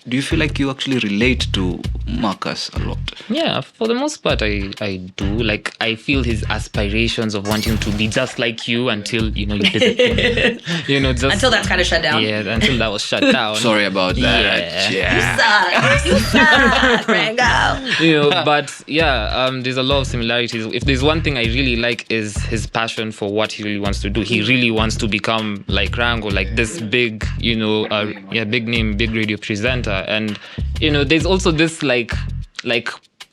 Do you feel like you actually relate to Marcus a lot? Yeah, for the most part, I do. Like, I feel his aspirations of wanting to be just like you until, you disappear. Just... Until that's kind of shut down. Yeah, until that was shut down. Sorry about that. Yeah. You suck, Rango. But yeah, there's a lot of similarities. If there's one thing I really like is his passion for what he really wants to do. He really wants to become like Rango, like this big, big name, big radio presenter. And, there's also this like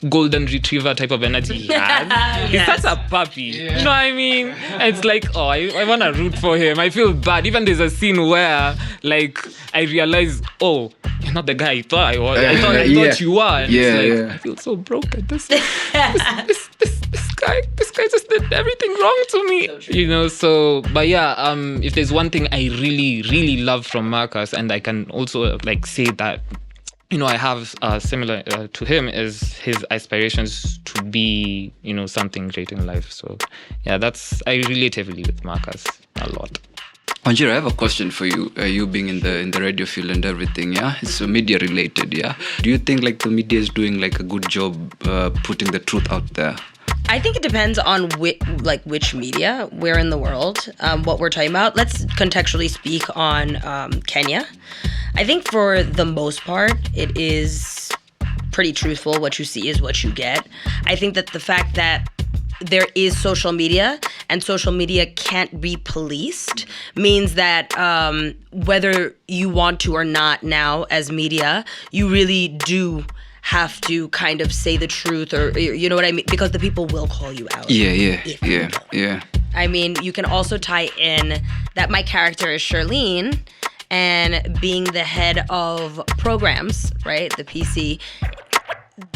golden retriever type of energy he has. Yes. He's such a puppy. Yeah. You know what I mean? It's like, I want to root for him. I feel bad. Even there's a scene where, like, I realize, you're not the guy I thought I was. I thought you were. And it's like, I feel so broken. This guy just did everything wrong to me. But yeah, if there's one thing I really, really love from Marcus, and I can also say that, I have similar to him, is his aspirations to be, something great in life. So yeah, I relate heavily with Marcus a lot. Anjira, I have a question for you. You being in the radio field and everything, yeah? It's media related, yeah? Do you think the media is doing a good job putting the truth out there? I think it depends on which media, where in the world, what we're talking about. Let's contextually speak on Kenya. I think for the most part, it is pretty truthful. What you see is what you get. I think that the fact that there is social media and social media can't be policed means that whether you want to or not now as media, you really do have to kind of say the truth, or you know what I mean? Because the people will call you out. Yeah. I mean, you can also tie in that my character is Charlene, and being the head of programs, right? The PC,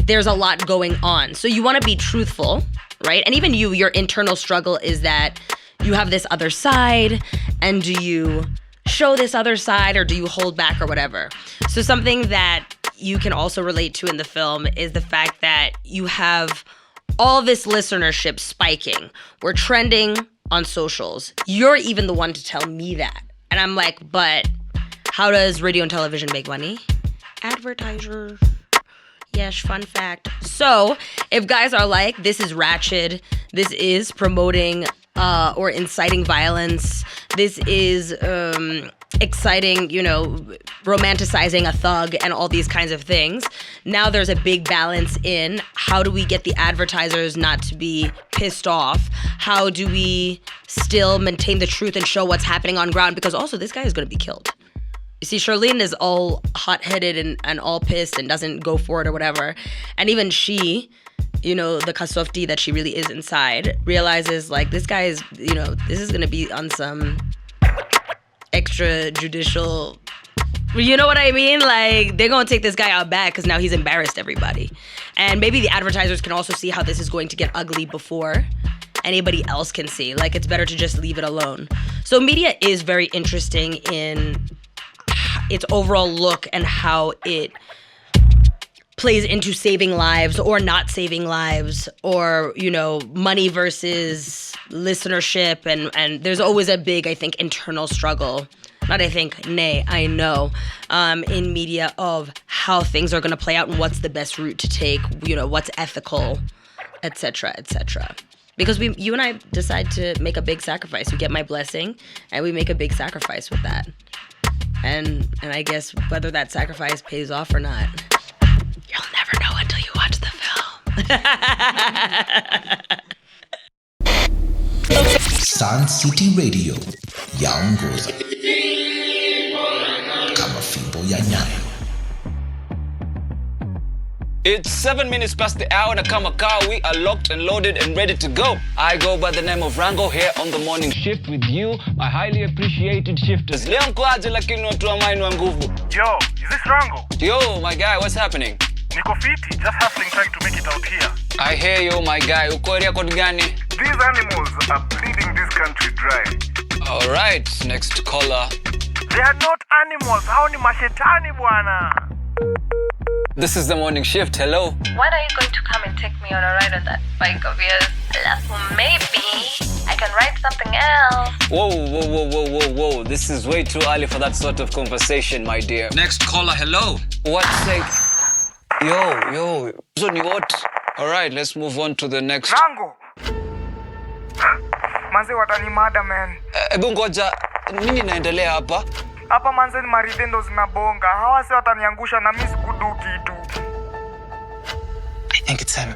there's a lot going on. So you want to be truthful, right? And even your internal struggle is that you have this other side, and do you show this other side or do you hold back or whatever? So something that you can also relate to in the film is the fact that you have all this listenership spiking. We're trending on socials. You're even the one to tell me that. And I'm like, but how does radio and television make money? Advertisers. Yes, fun fact. So if guys are like, this is ratchet, this is promoting or inciting violence, this is exciting, romanticizing a thug and all these kinds of things. Now there's a big balance in how do we get the advertisers not to be pissed off? How do we still maintain the truth and show what's happening on ground? Because also this guy is going to be killed. You see, Charlene is all hot-headed and all pissed and doesn't go for it or whatever. And even she, the kasofti that she really is inside, realizes this guy is, this is going to be on some extrajudicial, you know what I mean? They're going to take this guy out back because now he's embarrassed everybody. And maybe the advertisers can also see how this is going to get ugly before anybody else can see. It's better to just leave it alone. So media is very interesting in its overall look and how it plays into saving lives or not saving lives, or, money versus listenership. And there's always a big, I think, internal struggle. Not I think, nay, I know, in media of how things are going to play out and what's the best route to take, what's ethical, etc., etc. Because you and I decide to make a big sacrifice. You get my blessing, and we make a big sacrifice with that. And I guess whether that sacrifice pays off or not, you'll never know until you watch the film. SunCity-Radio, yaongoza kama fimbo ya nyayo. It's 7 minutes past the hour, na kama car, we are locked and loaded and ready to go. I go by the name of Rango here on the morning shift with you, my highly appreciated shifters. Leo mkoaje lakini watu wa mine wa nguvu. Yo, is this Rango? Yo, my guy, what's happening? Niko fiti, just hustling trying to make it out here. I hear you, my guy. Uko area code gani? These animals are bleeding this country dry. All right, next caller. They are not animals, hao ni mashetani bwana. This is the morning shift. Hello. When are you going to come and take me on a ride on that bike of yours? Maybe I can write something else. Whoa. This is way too early for that sort of conversation, my dear. Next caller, hello. What's say? Yo. Zoni what? All right, let's move on to the next. Rango. Manze watanimada man. Ebu ngoja, nini naendelea hapa? Hapa manze ni maridendo zinabonga. Hawa si wataniangusha na mimi sikudu kitu. I think it's him.